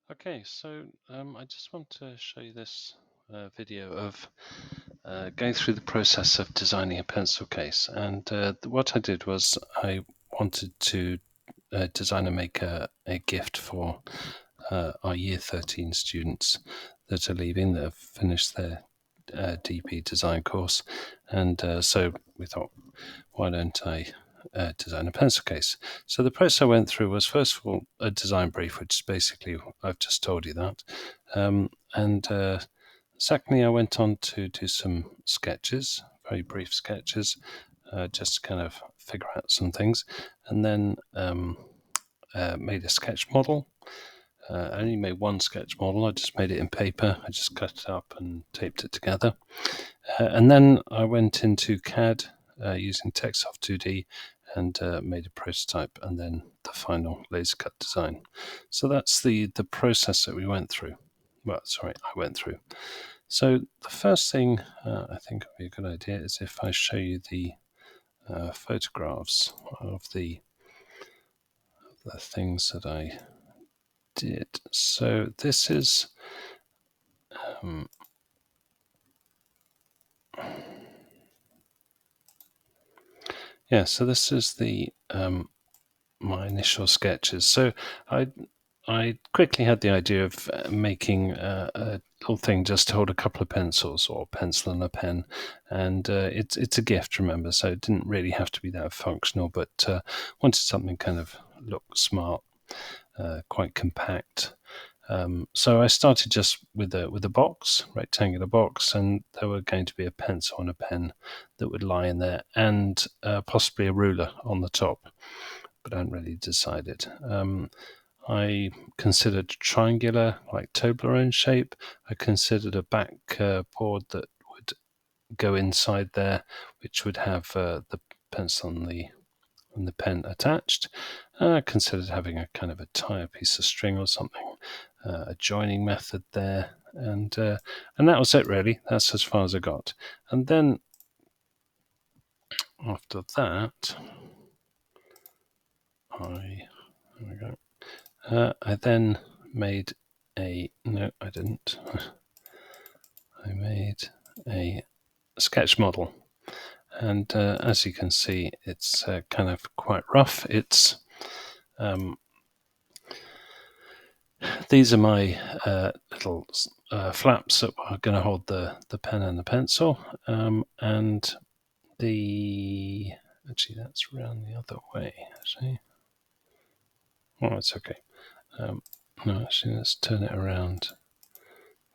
Okay, so I just want to show you this video of going through the process of designing a pencil case. And what I did was I wanted to design and make a gift for our Year 13 students that are leaving, that have finished their DP design course. And so we thought, why don't I design a pencil case? So the process I went through was, first of all, a design brief, which is basically, I've just told you that. And secondly, I went on to do some sketches, very brief sketches, just to kind of figure out some things. And then made a sketch model. I only made one sketch model. I just made it in paper. I just cut it up and taped it together. And then I went into CAD using techsoft 2D and made a prototype, and then the final laser cut design. So that's the process that we went through. Well, sorry, I went through. So the first thing I think would be a good idea is if I show you the photographs of the things that I did. So this is so this is the my initial sketches. So I quickly had the idea of making a little thing just to hold a couple of pencils, or a pencil and a pen, and it's a gift, remember, so it didn't really have to be that functional, but wanted something kind of look smart, quite compact. So I started just with a box, rectangular box, and there were going to be a pencil and a pen that would lie in there, and possibly a ruler on the top, but I hadn't really decided. I considered triangular, like Toblerone shape. I considered a back board that would go inside there, which would have the pencil and the pen attached. I considered having a kind of a tie, piece of string or something, a joining method there, and that was it really. That's as far as I got. And then after that, there we go. I then made no, I didn't. I made a sketch model, and as you can see, it's kind of quite rough. It's these are my little flaps that are going to hold the pen and the pencil, and actually that's around the other way. Actually, oh, it's okay. No, actually, let's turn it around.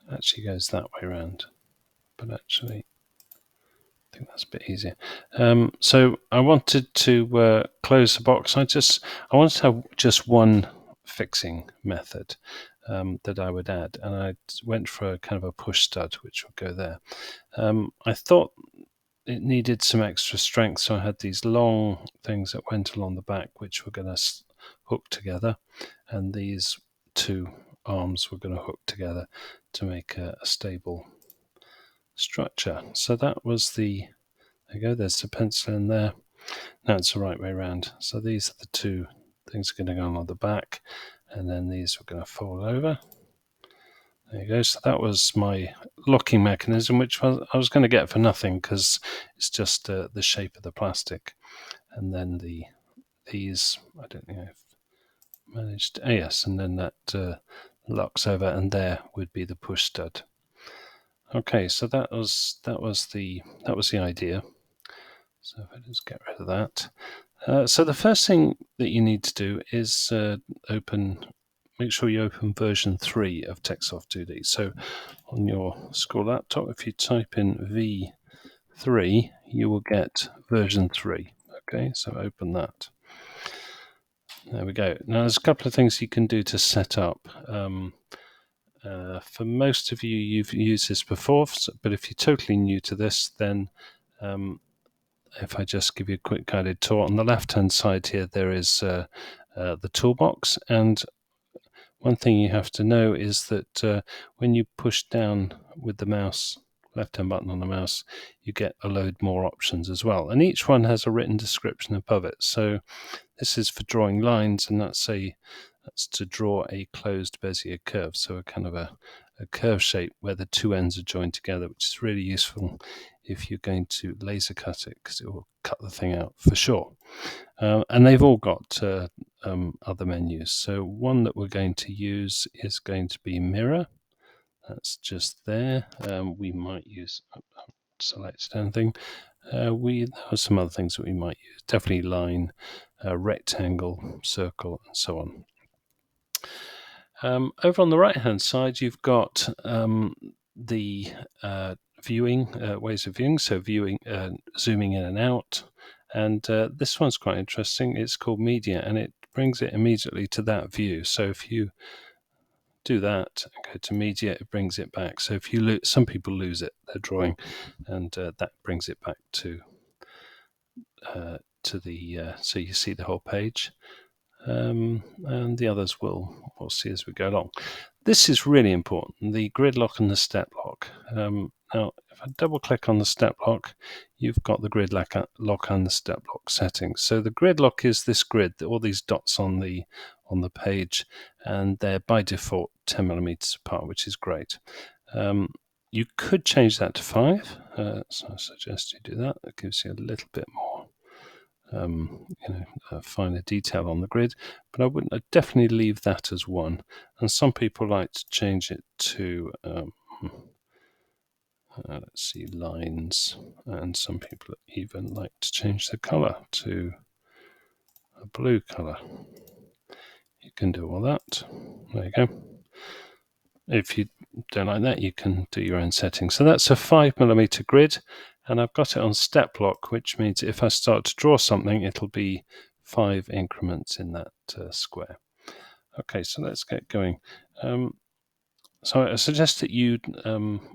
It actually goes that way around, but actually, I think that's a bit easier. So I wanted to close the box. I wanted to have just one fixing method that I would add, and I went for a kind of a push stud, which would go there. I thought it needed some extra strength, so I had these long things that went along the back, which were going to hook together, and these two arms were going to hook together to make a stable structure. So that was there you go, there's the pencil in there. Now it's the right way around. So these are the two things are going to go on the back, and then these are going to fold over. There you go. So that was my locking mechanism, which I was going to get for nothing because it's just the shape of the plastic. And then these, I don't think I've managed. Yes, and then that locks over, and there would be the push stud. Okay, so that was the idea. So if I just get rid of that. So the first thing that you need to do is make sure you open version 3 of techsoft 2D. So on your school laptop, if you type in V3, you will get version 3. Okay, so open that. There we go. Now there's a couple of things you can do to set up. For most of you, you've used this before, but if you're totally new to this, then if I just give you a quick guided tour, on the left-hand side here, there is the toolbox. And one thing you have to know is that when you push down with the mouse, left-hand button on the mouse, you get a load more options as well. And each one has a written description above it. So this is for drawing lines, and that's a That's to draw a closed Bezier curve, so a kind of a curve shape where the two ends are joined together, which is really useful if you're going to laser cut it, because it will cut the thing out for sure. And they've all got other menus. So one that we're going to use is going to be mirror. That's just there. We might use selected anything. There are some other things that we might use. Definitely line, rectangle, circle, and so on. Over on the right-hand side, you've got the viewing ways of viewing. So viewing, zooming in and out, and this one's quite interesting. It's called media, and it brings it immediately to that view. So if you do that and go to media, it brings it back. So if you some people lose it, their drawing, and that brings it back to the so you see the whole page. And the others we'll see as we go along. This is really important, the grid lock and the step lock. Now, if I double click on the step lock, you've got the grid lock and the step lock settings. So the grid lock is this grid, all these dots on the page, and they're by default 10 millimeters apart, which is great. You could change that to 5, so I suggest you do that. It gives you a little bit more finer detail on the grid, but I'd definitely leave that as 1. And some people like to change it to let's see, lines, and some people even like to change the color to a blue color. You can do all that. There you go. If you don't like that, you can do your own settings. So that's a 5 millimeter grid, and I've got it on step lock, which means if I start to draw something, it'll be 5 increments in that square. Okay, so let's get going. So I suggest that you,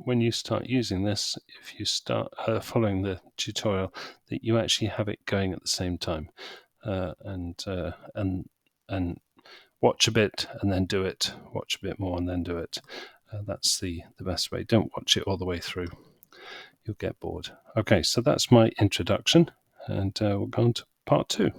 when you start using this, if you start following the tutorial, that you actually have it going at the same time, and watch a bit and then do it, watch a bit more and then do it. That's the best way. Don't watch it all the way through. You'll get bored. Okay, so that's my introduction, and we'll go on to part 2.